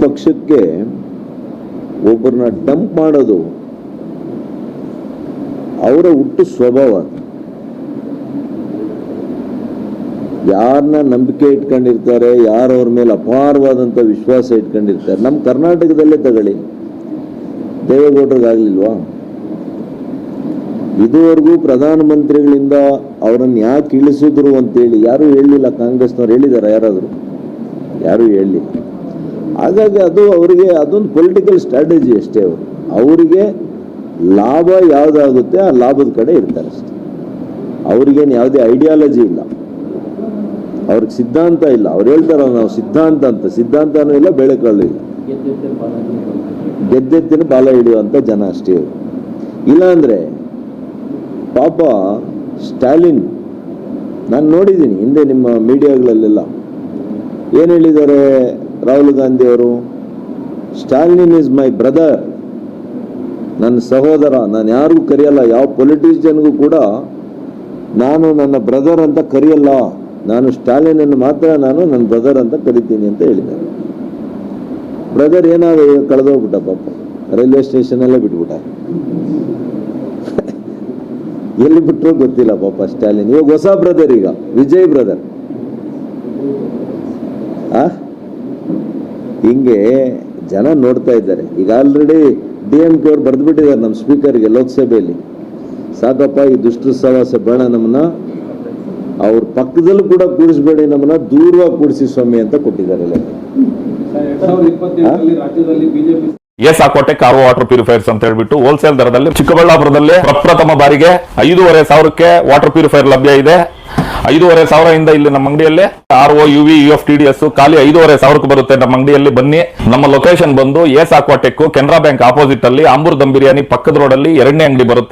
ಪಕ್ಷಕ್ಕೆ ಒಬ್ಬರನ್ನ ಡಂಪ್ ಮಾಡೋದು ಅವರ ಹುಟ್ಟು ಸ್ವಭಾವ. ಯಾರನ್ನ ನಂಬಿಕೆ ಇಟ್ಕೊಂಡಿರ್ತಾರೆ, ಯಾರು ಅವ್ರ ಮೇಲೆ ಅಪಾರವಾದಂಥ ವಿಶ್ವಾಸ ಇಟ್ಕೊಂಡಿರ್ತಾರೆ. ನಮ್ಮ ಕರ್ನಾಟಕದಲ್ಲೇ ತಗೊಳ್ಳಿ, ದೇವೇಗೌಡರಿಗಾಗಲಿಲ್ವಾ? ಇದುವರೆಗೂ ಪ್ರಧಾನಮಂತ್ರಿಗಳಿಂದ ಅವರನ್ನು ಯಾಕೆ ಇಳಿಸಿದ್ರು ಅಂತೇಳಿ ಯಾರೂ ಹೇಳಲಿಲ್ಲ. ಕಾಂಗ್ರೆಸ್ನವ್ರು ಹೇಳಿದಾರ? ಯಾರಾದರೂ? ಯಾರೂ ಹೇಳಲಿಲ್ಲ. ಹಾಗಾಗಿ ಅದು ಅವರಿಗೆ ಅದೊಂದು ಪೊಲಿಟಿಕಲ್ ಸ್ಟ್ರಾಟಜಿ ಅಷ್ಟೇ. ಅವರಿಗೆ ಲಾಭ ಯಾವುದಾಗುತ್ತೆ ಆ ಲಾಭದ ಕಡೆ ಇರ್ತಾರೆ ಅಷ್ಟೇ. ಅವ್ರಿಗೇನು ಯಾವುದೇ ಐಡಿಯಾಲಜಿ ಇಲ್ಲ, ಅವ್ರಿಗೆ ಸಿದ್ಧಾಂತ ಇಲ್ಲ. ಅವ್ರು ಹೇಳ್ತಾರ ನಾವು ಸಿದ್ಧಾಂತ ಅಂತ, ಸಿದ್ಧಾಂತನೂ ಇಲ್ಲ, ಬೆಳೆಕಾಳು ಇಲ್ಲ. ಗೆದ್ದೆತ್ತಿನ ಬಾಲ ಹಿಡಿಯುವಂಥ ಜನ ಅಷ್ಟೇ. ಇಲ್ಲಾಂದರೆ ಪಾಪ ಸ್ಟಾಲಿನ್, ನಾನು ನೋಡಿದ್ದೀನಿ ಹಿಂದೆ ನಿಮ್ಮ ಮೀಡಿಯಾಗಳಲ್ಲೆಲ್ಲ ಏನು ಹೇಳಿದ್ದಾರೆ ರಾಹುಲ್ ಗಾಂಧಿ ಅವರು, ಸ್ಟಾಲಿನ್ ಈಸ್ ಮೈ ಬ್ರದರ್, ನನ್ನ ಸಹೋದರ, ನಾನು ಯಾರಿಗೂ ಕರೆಯಲ್ಲ, ಯಾವ ಪೊಲಿಟಿಷಿಯನ್ಗೂ ಕೂಡ ನಾನು ನನ್ನ ಬ್ರದರ್ ಅಂತ ಕರೆಯಲ್ಲ, ನಾನು ಸ್ಟಾಲಿನನ್ನು ಮಾತ್ರ ನಾನು ನನ್ನ ಬ್ರದರ್ ಅಂತ ಕರಿತೀನಿ ಅಂತ ಹೇಳಿದ್ದಾರೆ. ಬ್ರದರ್ ಏನಾದ್ರು ಕಳೆದೋಗ್ಬಿಟ್ಟ ಪಾಪ, ರೈಲ್ವೆ ಸ್ಟೇಷನಲ್ಲೇ ಬಿಟ್ಬಿಟ್ಟ. ಎಲ್ಲಿ ಬಿಟ್ಟರು ಗೊತ್ತಿಲ್ಲ ಪಾಪ ಸ್ಟಾಲಿನ್. ಇವಾಗ ಹೊಸ ಬ್ರದರ್, ಈಗ ವಿಜಯ್ ಬ್ರದರ್. ಹಿಂಗೆ ಜನ ನೋಡ್ತಾ ಇದ್ದಾರೆ. ಈಗ ಆಲ್ರೆಡಿ DMK ಅವ್ರು ಬರೆದು ಬಿಟ್ಟಿದ್ದಾರೆ ನಮ್ಮ ಸ್ಪೀಕರ್ಗೆ ಲೋಕಸಭೆಯಲ್ಲಿ, ಸಾಕಪ್ಪ ಈ ದುಷ್ಟ ಸಹವಾಸ ಬೇಡ, ನಮ್ಮನ್ನ ಅವ್ರ ಪಕ್ಕದಲ್ಲೂ ಕೂಡ ಕೂಡಿಸ್ಬೇಡಿ, ನಮ್ಮನ್ನ ದೂರವಾಗಿ ಕೂಡಿಸಿ ಸ್ವಾಮಿ ಅಂತ ಕೊಟ್ಟಿದ್ದಾರೆ. ಸಾಕೋಟೆ ಕಾರ್ ವಾಟರ್ ಪ್ಯೂರಿಫೈರ್ಸ್ ಅಂತ ಹೇಳ್ಬಿಟ್ಟು ಹೋಲ್ಸೇಲ್ ದರದಲ್ಲಿ ಚಿಕ್ಕಬಳ್ಳಾಪುರದಲ್ಲಿ ಪ್ರಪ್ರಥಮ ಬಾರಿಗೆ 5,500ಕ್ಕೆ ವಾಟರ್ ಪ್ಯೂರಿಫೈರ್ ಲಭ್ಯ ಇದೆ. 5,500 ಇಲ್ಲಿ ನಮ್ಮ ಅಂಗಡಿಯಲ್ಲಿ RO UV UF TDS ಖಾಲಿ 5,500ಕ್ಕೆ ಬರುತ್ತೆ ನಮ್ಮ ಅಂಗಡಿಯಲ್ಲಿ. ಬನ್ನಿ. ನಮ್ಮ ಲೊಕೇಶನ್ ಬಂದು ಸಾಕೋಟೆಕ್ ಕೆನರಾ ಬ್ಯಾಂಕ್ ಆಪೋಸಿಟ್ ಅಲ್ಲಿ ಆಂಬೂರ್ ದಮ್ ಬಿರಿಯಾನಿ ಪಕ್ಕದ ರೋಡ್ ಅಲ್ಲಿ 2ನೇ ಅಂಗಡಿ ಬರುತ್ತೆ.